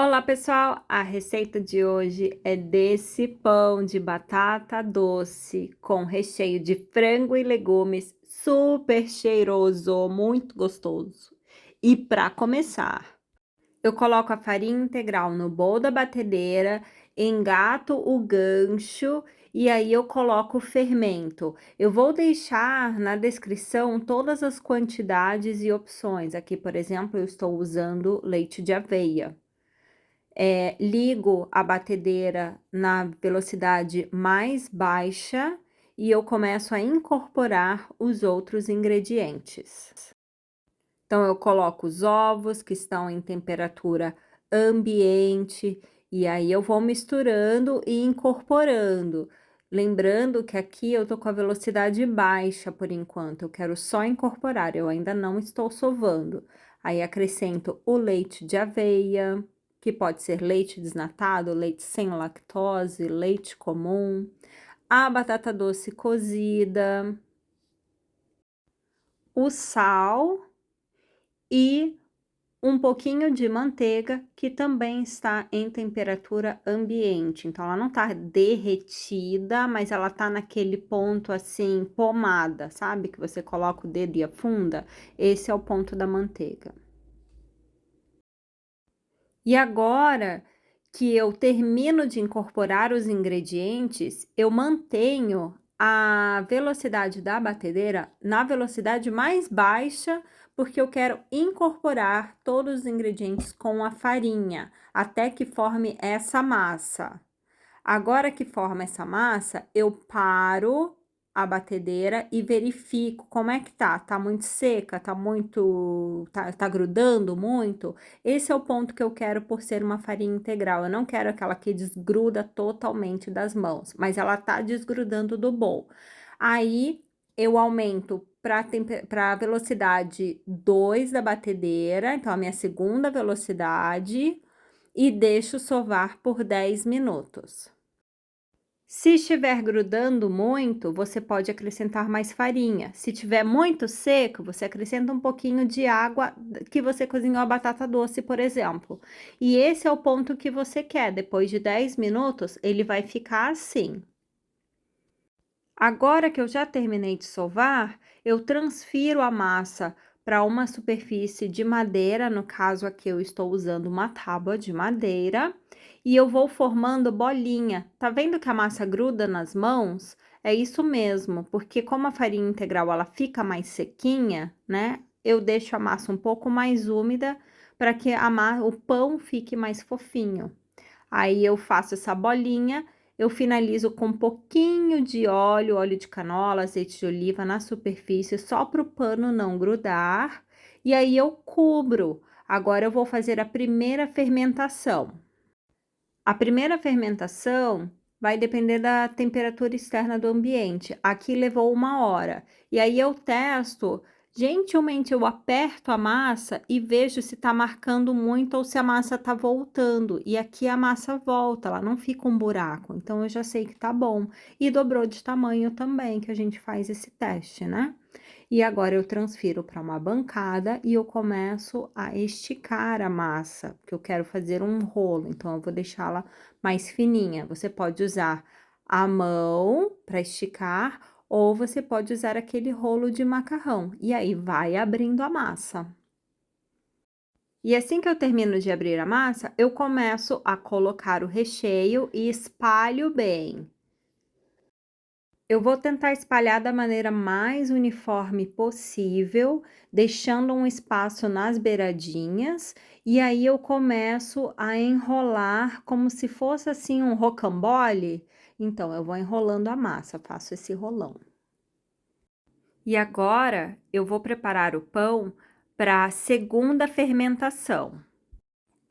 Olá, pessoal! A receita de hoje é desse pão de batata doce com recheio de frango e legumes, super cheiroso, muito gostoso. E para começar, eu coloco a farinha integral no bowl da batedeira, engato o gancho e aí eu coloco o fermento. Eu vou deixar na descrição todas as quantidades e opções. Aqui, por exemplo, eu estou usando leite de aveia. Ligo a batedeira na velocidade mais baixa e eu começo a incorporar os outros ingredientes. Então, eu coloco os ovos que estão em temperatura ambiente e aí eu vou misturando e incorporando. Lembrando que aqui eu tô com a velocidade baixa por enquanto, eu quero só incorporar, eu ainda não estou sovando. Aí acrescento o leite de aveia, que pode ser leite desnatado, leite sem lactose, leite comum, a batata doce cozida, o sal e um pouquinho de manteiga que também está em temperatura ambiente. Então, ela não tá derretida, mas ela tá naquele ponto assim, pomada, sabe? Que você coloca o dedo e afunda. Esse é o ponto da manteiga. E agora que eu termino de incorporar os ingredientes, eu mantenho a velocidade da batedeira na velocidade mais baixa, porque eu quero incorporar todos os ingredientes com a farinha, até que forme essa massa. Agora que forma essa massa, eu paro a batedeira e verifico como é que tá. Tá muito seca, tá grudando muito. Esse é o ponto que eu quero por ser uma farinha integral. Eu não quero aquela que desgruda totalmente das mãos, mas ela tá desgrudando do bowl. Aí eu aumento para a velocidade 2 da batedeira, então a minha segunda velocidade, e deixo sovar por 10 minutos. Se estiver grudando muito, você pode acrescentar mais farinha. Se estiver muito seco, você acrescenta um pouquinho de água que você cozinhou a batata doce, por exemplo. E esse é o ponto que você quer. Depois de 10 minutos, ele vai ficar assim. Agora que eu já terminei de sovar, eu transfiro a massa para uma superfície de madeira, no caso aqui eu estou usando uma tábua de madeira, e eu vou formando bolinha. Tá vendo que a massa gruda nas mãos? É isso mesmo, porque como a farinha integral ela fica mais sequinha, né? Eu deixo a massa um pouco mais úmida para que o pão fique mais fofinho. Aí eu faço essa bolinha, eu finalizo com um pouquinho de óleo, óleo de canola, azeite de oliva na superfície, só para o pano não grudar. E aí eu cubro. Agora eu vou fazer a primeira fermentação. A primeira fermentação vai depender da temperatura externa do ambiente. Aqui levou 1 hora. E aí eu testo, gentilmente eu aperto a massa e vejo se tá marcando muito ou se a massa tá voltando. E aqui a massa volta, ela não fica um buraco. Então eu já sei que tá bom. E dobrou de tamanho também, que a gente faz esse teste, né? E agora eu transfiro para uma bancada e eu começo a esticar a massa, porque eu quero fazer um rolo, então eu vou deixá-la mais fininha. Você pode usar a mão para esticar ou você pode usar aquele rolo de macarrão e aí vai abrindo a massa. E assim que eu termino de abrir a massa, eu começo a colocar o recheio e espalho bem. Eu vou tentar espalhar da maneira mais uniforme possível, deixando um espaço nas beiradinhas, e aí eu começo a enrolar como se fosse assim um rocambole. Então, eu vou enrolando a massa, faço esse rolão. E agora eu vou preparar o pão para a segunda fermentação.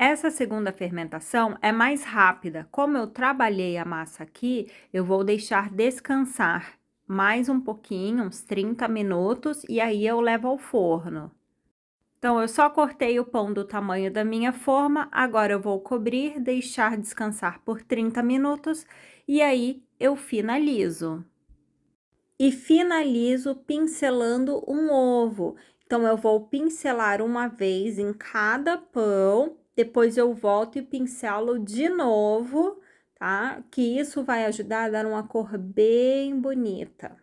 Essa segunda fermentação é mais rápida. Como eu trabalhei a massa aqui, eu vou deixar descansar mais um pouquinho, uns 30 minutos, e aí eu levo ao forno. Então, eu só cortei o pão do tamanho da minha forma, agora eu vou cobrir, deixar descansar por 30 minutos, e aí eu finalizo. E finalizo pincelando um ovo. Então, eu vou pincelar uma vez em cada pão, depois eu volto e pincelo de novo, tá? Que isso vai ajudar a dar uma cor bem bonita.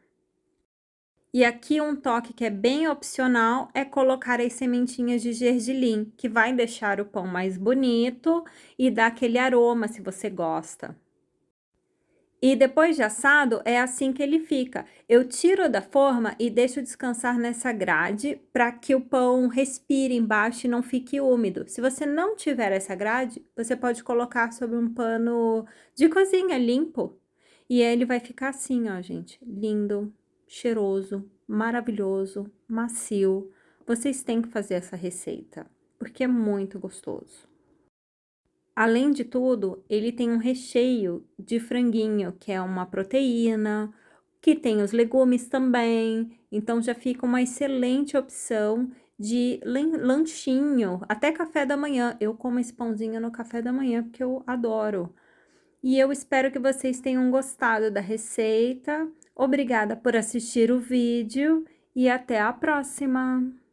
E aqui um toque que é bem opcional é colocar as sementinhas de gergelim, que vai deixar o pão mais bonito e dar aquele aroma se você gosta. E depois de assado, é assim que ele fica. Eu tiro da forma e deixo descansar nessa grade para que o pão respire embaixo e não fique úmido. Se você não tiver essa grade, você pode colocar sobre um pano de cozinha limpo. E ele vai ficar assim, ó, gente, lindo, cheiroso, maravilhoso, macio. Vocês têm que fazer essa receita, porque é muito gostoso. Além de tudo, ele tem um recheio de franguinho, que é uma proteína, que tem os legumes também, então já fica uma excelente opção de lanchinho, até café da manhã. Eu como esse pãozinho no café da manhã, porque eu adoro. E eu espero que vocês tenham gostado da receita. Obrigada por assistir o vídeo e até a próxima!